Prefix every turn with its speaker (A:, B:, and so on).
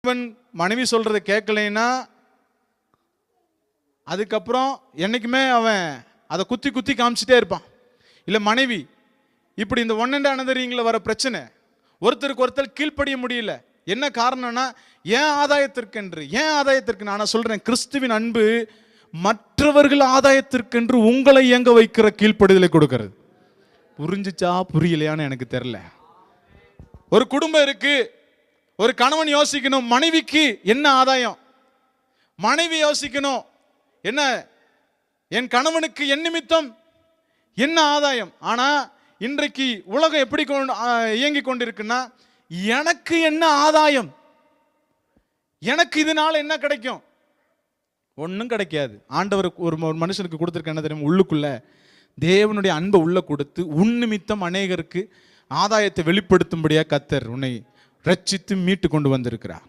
A: தகப்பன் மனைவி சொல்றதை கேட்கலைன்னா அதுக்கப்புறம் என்னைக்குமே அவன் அதை குத்தி குத்தி காமிச்சிட்டே இருப்பான். இல்லை மனைவி இப்படி இந்த ஒன் அண்ட் அனதரிங்கில் வர பிரச்சனை, ஒருத்தருக்கு ஒருத்தர் கீழ்ப்படிய முடியல. என்ன காரணம்னா ஏன் ஆதாயத்திற்கு நான் சொல்றேன், கிறிஸ்துவின் அன்பு மற்றவர்கள் ஆதாயத்திற்கென்று உங்களை இயங்க வைக்கிற கீழ்ப்படிதலை கொடுக்கிறது. புரிஞ்சுச்சா புரியலையான்னு எனக்கு தெரியல. ஒரு குடும்பம் இருக்கு, ஒரு கணவன் யோசிக்கணும் மனைவிக்கு என்ன ஆதாயம், மனைவி யோசிக்கணும் என்ன என் கணவனுக்கு என் நிமித்தம் என்ன ஆதாயம். ஆனா இன்றைக்கு உலகம் எப்படி இயங்கி கொண்டிருக்குன்னா, எனக்கு என்ன ஆதாயம், எனக்கு இதனால என்ன கிடைக்கும், ஒன்றும் கிடைக்காது. ஆண்டவர் ஒரு மனுஷனுக்கு கொடுத்துருக்க என்ன தெரியும், உள்ளுக்குள்ள தேவனுடைய அன்பை உள்ள கொடுத்து உன் நிமித்தம் அநேகருக்கு ஆதாயத்தை வெளிப்படுத்தும்படியா கர்த்தர் உன்னை ரட்சித்து மீட்டு கொண்டு வந்திருக்கிறார்.